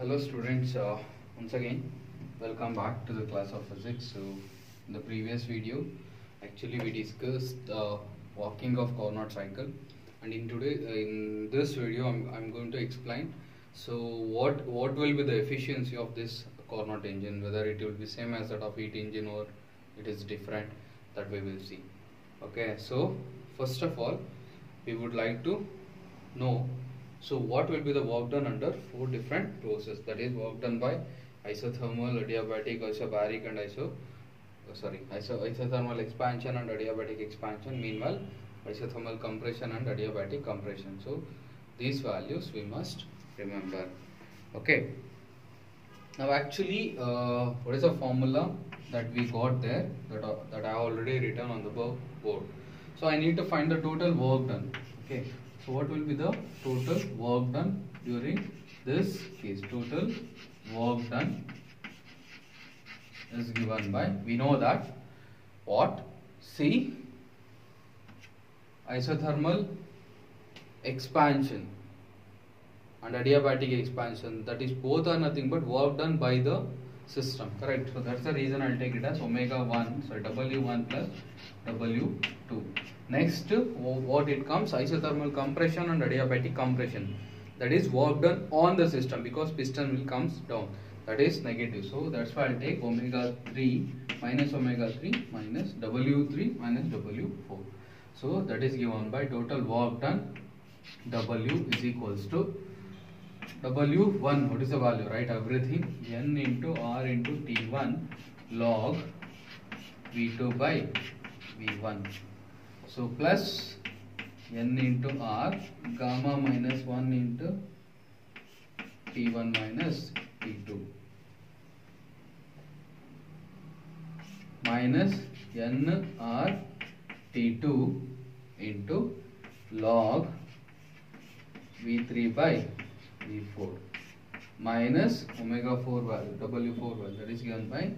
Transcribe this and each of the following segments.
Hello students, once again welcome back to the class of physics. So in the previous video actually we discussed walking of Carnot cycle, and in this video I'm going to explain what will be the efficiency of this Carnot engine, whether it will be same as that of heat engine or it is different, that we will see. Okay, so first of all we would like to know what will be the work done under four different processes, that is work done by isothermal, adiabatic, isobaric and isothermal expansion and adiabatic expansion, meanwhile isothermal compression and adiabatic compression. So these values we must remember. Okay, now actually what is the formula that we got there, that I have already written on the board. So I need to find the total work done. Okay, so what will be the total work done during this case? Total work done is given by, we know that what? See, isothermal expansion and adiabatic expansion, that is both are nothing but work done by the system, correct? So that's the reason I'll take it as omega 1, so W1 plus W2. Next, what it comes, isothermal compression and adiabatic compression, that is work done on the system, because piston will comes down, that is negative. So that's why I'll take omega 3 minus omega 3 minus W3 minus W4. So that is given by total work done, W is equals to W1, what is the value, right? Everything, N into R into T1 log V2 by V1. So plus N into R gamma minus 1 into T1 minus T2 minus N R T2 into log V3 by V4 minus omega 4 value, W4 value, that is given by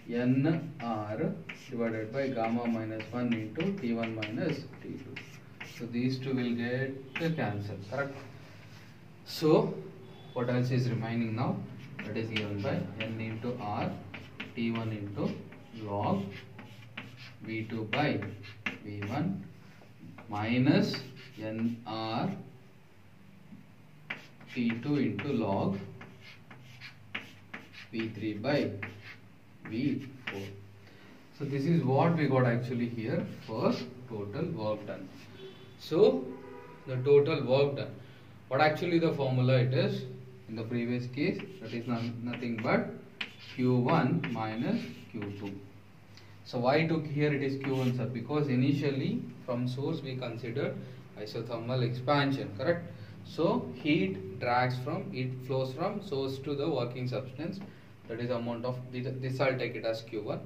NR divided by gamma minus 1 into T1 minus T2. So these two will get cancelled, correct? So what else is remaining now? That is given by N into R T1 into log V2 by V1 minus NR T2 into log V3 by V4. So this is what we got actually here for total work done. So the total work done, what actually the formula it is in the previous case, that is nothing but Q1 minus Q2. So why took here it is Q1, sir? Because initially from source we considered isothermal expansion, correct? So heat flows from source to the working substance, that is amount of this I'll take it as Q1.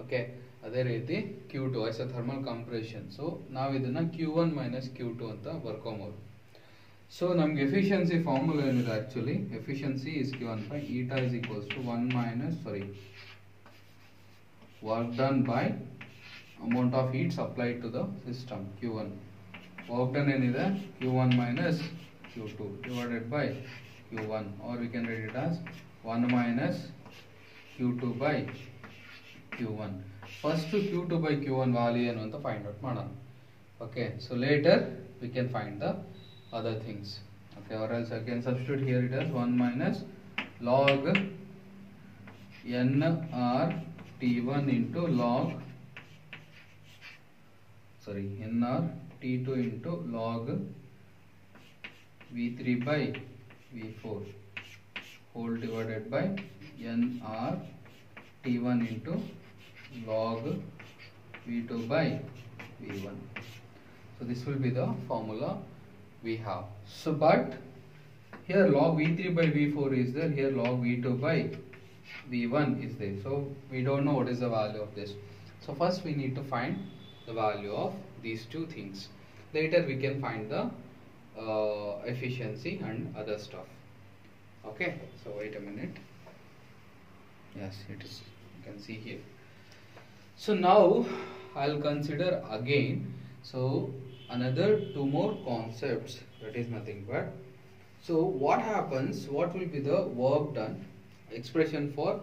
Okay, ಅದೇ ರೀತಿ Q2 isothermal compression. So ನಾವು ಇದನ್ನ Q1 minus Q2 ಅಂತ ಬರ್ಕೊಂಬೋದು. So ನಮಗೆ efficiency formula ಏನಿದೆ, actually efficiency is given by eta is equals to 1 minus work done by amount of heat supplied to the system, Q1. Work done ಏನಿದೆ Q1 minus Q2 divided by Q1, or we can write it as 1 minus Q2 by Q1. First Q2 by Q1 value ಏನು ಅಂತ find out ಮಾಡೋಣ. Okay, so later we can find the other things. Okay, or else I can substitute here it as 1 minus log NR T1 into log NR T2 into log V3 by V4 whole divided by NR T1 into log V2 by V1. So this will be the formula we have. So but here log V3 by V4 is there, here log V2 by V1 is there. So we don't know what is the value of this. So first we need to find the value of these two things. Later we can find the efficiency and other stuff. Okay, so wait a minute. Yes, it is, you can see here. So now I'll consider again, so another two more concepts, that is nothing but So what happens, what will be the work done, expression for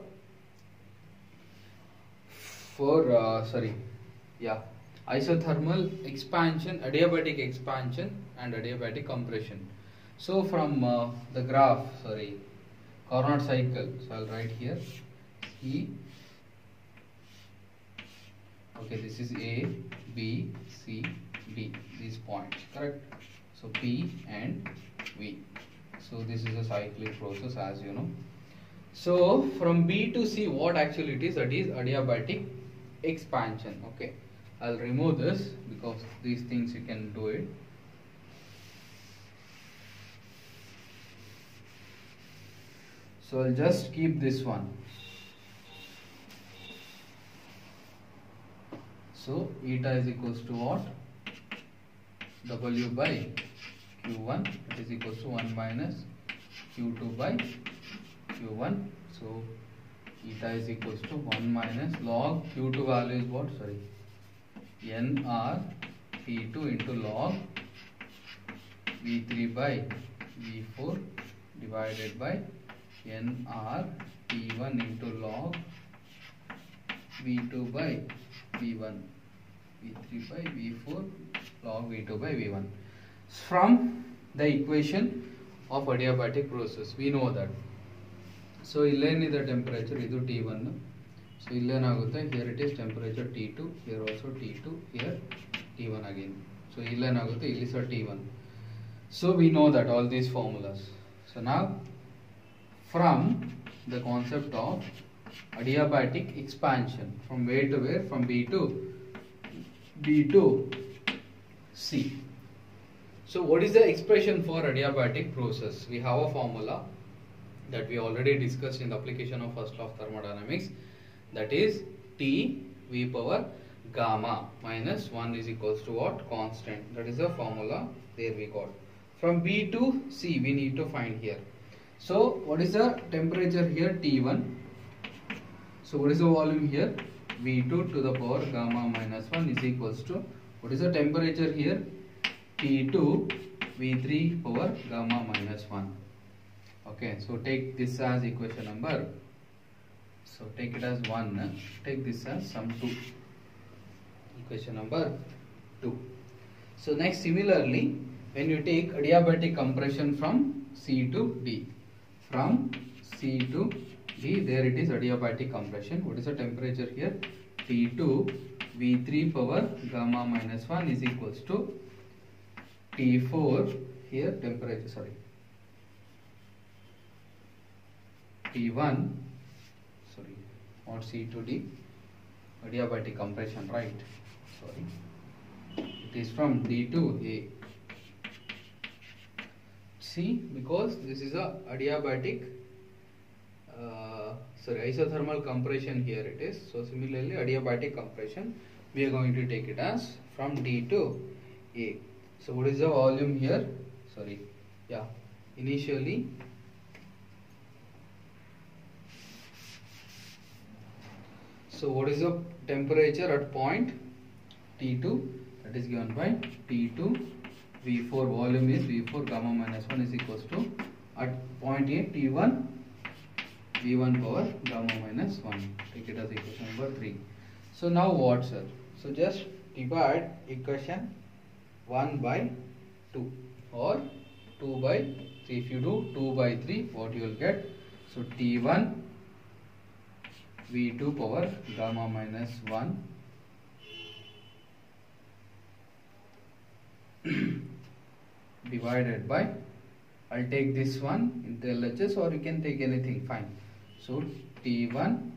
isothermal expansion, adiabatic expansion and adiabatic compression. So from the graph, Carnot cycle, so I'll write here E. Okay, this is A, B, C, D, these points, correct? So P and V. So this is a cyclic process, as you know. So from B to C, what actually it is? That is adiabatic expansion. Okay, I'll remove this because these things you can do it. So I'll just keep this one. So eta is equals to what? W by Q1, it is equals to 1 minus Q2 by Q1. So eta is equals to 1 minus log Q2 value is what? NR P2 into log V3 by V4 divided by NR P1 into log V2 by V1, V3 by V4 log V2 by V1. From the equation of adiabatic process, we know that. So the temperature is T1. So here it is temperature T2, here also T2, here T1 again. So T1. So we know that all these formulas. So now from the concept of adiabatic expansion, from where to where? From B to C. So what is the expression for adiabatic process? We have a formula that we already discussed in the application of first law of thermodynamics, that is T V power gamma minus 1 is equals to what? Constant. That is the formula there we got. From B to C we need to find here. So what is the temperature here? T1. So what is the volume here? V2 to the power gamma minus 1 is equals to, what is the temperature here? T2 V3 power gamma minus 1. Okay, so take this as equation number. So take it as 1. Take this as sum 2. Equation number 2. So next, similarly, when you take adiabatic compression from C to D. From C to D, there it is adiabatic compression. What is the temperature here? T2 V3 power gamma minus 1 is equals to T4 here temperature, T1, not C to D, adiabatic compression, right? It is from D to A. See, because this is a adiabatic, isothermal compression here it is. So similarly, adiabatic compression, we are going to take it as from D to A. So what is the volume here? Initially so what is the temperature at point T2? That is given by T2 V4, volume is V4 gamma minus 1 is equals to, at point A T1 V1 power gamma minus 1. Take it as equation number 3. So now what, sir? So just divide equation 1 by 2 or 2 by 3. If you do 2 by 3, what you will get? So T1 V2 power gamma minus 1 divided by, I'll take this one into LHS, or you can take anything, fine. So T1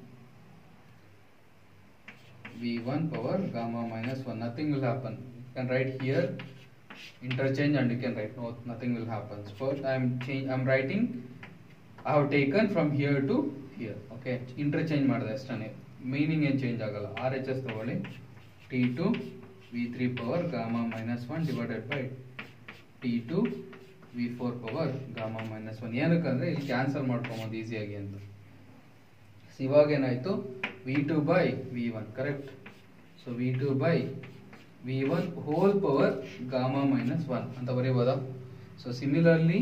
V1 power gamma minus 1, nothing will happen. You can write here interchange and you can write nothing will happen. First I am writing, I have taken from here to here. Okay, interchange ಮಾಡಿದೆ ಅಷ್ಟೇ, meaning ಏನು change ಆಗಲ್ಲ. RHS ತಗೊಳ್ಳಿ, T2 V3 power gamma minus 1 divided by T2 V4 power gamma minus 1. ಏನಕ್ಕಂದ್ರೆ ಇಲ್ಲಿ cancel ಮಾಡ್ಕೊಬೋದು ಈಸಿಯಾಗಿ ಅಂತ. ಇವಾಗ ಏನಾಯ್ತು? V2 by V1, correct? So V2 by V1 whole power gamma minus 1 ಅಂತ ಬರೀಬೋದಾ? So similarly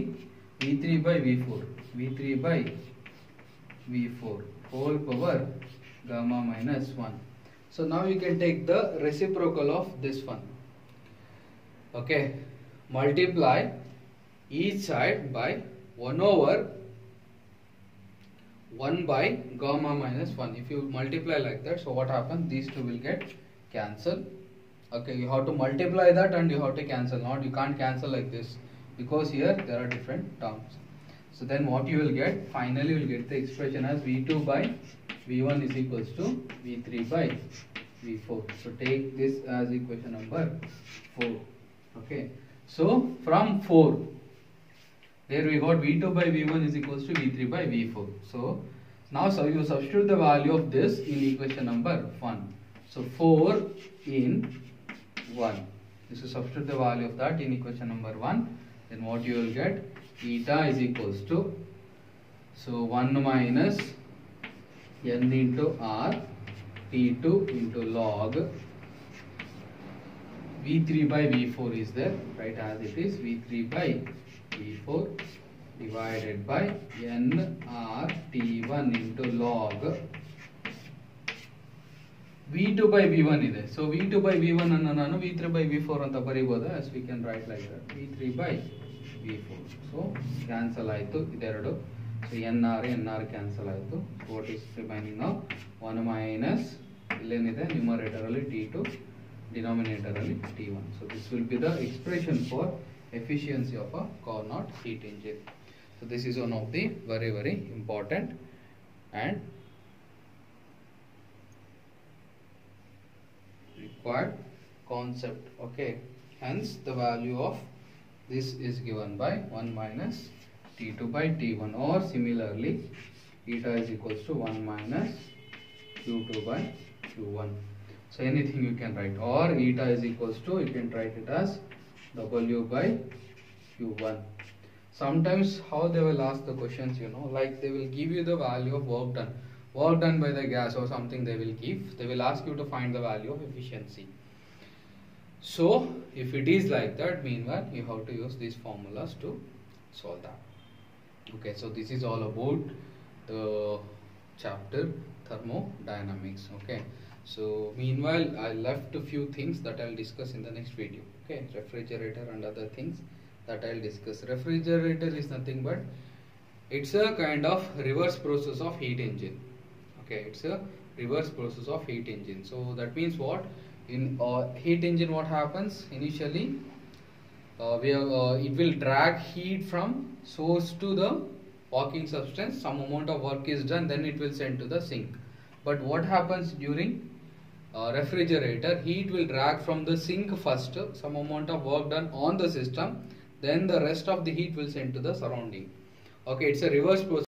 V3 by V4, V3 by V4 whole power gamma minus 1. So now you can take the reciprocal of this one. Okay, multiply each side by 1 over 1 by gamma minus 1. If you multiply like that, so what happens? These two will get cancelled. Okay, you have to multiply that and you have to cancel. Not you can't cancel like this, because here there are different terms. So then what you will get? Finally you will get the expression as V2 by V1 is equals to V3 by V4. So take this as equation number 4. Okay, so from 4, there we got V2 by V1 is equals to V3 by V4. So now you substitute the value of this in equation number 1. So 4 in 1. This is substitute the value of that in equation number 1. Then what you will get? Eta is equals to, so 1 minus n into r T2 into log V3 by V4 is there, right, as it is V3 by V4 divided by n r T1 into log V2 by V1 ಇದೆ. So V2 by V1 ಅನ್ನು ನಾನು V3 by V4 ಅಂತ ಬರೀಬಹುದು, as we can write like that, V3 by V4. So cancel ಆಯಿತು ಇದೆರಡು. So NR cancel ಆಯಿತು. What is remaining now? 1 minus ಇಲ್ಲೇನಿದೆ numerator ಅಲ್ಲಿ T2, denominator ಅಲ್ಲಿ T1. So this will be the expression for efficiency of a Carnot heat engine. So this is one of the very important and required concept. Okay, hence the value of this is given by 1 minus T2 by T1, or similarly eta is equals to 1 minus Q2 by Q1. So anything you can write, or eta is equals to, you can write it as W by Q1. Sometimes how they will ask the questions, like they will give you the value of work done by the gas or something. They will give, they will ask you to find the value of efficiency. So if it is like that, meanwhile you have to use these formulas to solve that. Okay, so this is all about the chapter thermodynamics. Okay, so meanwhile I left a few things that I'll discuss in the next video. Okay, refrigerator and other things that I'll discuss. Refrigerator is nothing but it's a kind of reverse process of heat engine. Okay, it's a reverse process of heat engine. So that means what? In heat engine, what happens initially? It will drag heat from source to the working substance. Some amount of work is done, then it will send to the sink. But what happens during refrigerator? Heat will drag from the sink first, some amount of work done on the system, then the rest of the heat will send to the surrounding. Okay, it's a reverse process.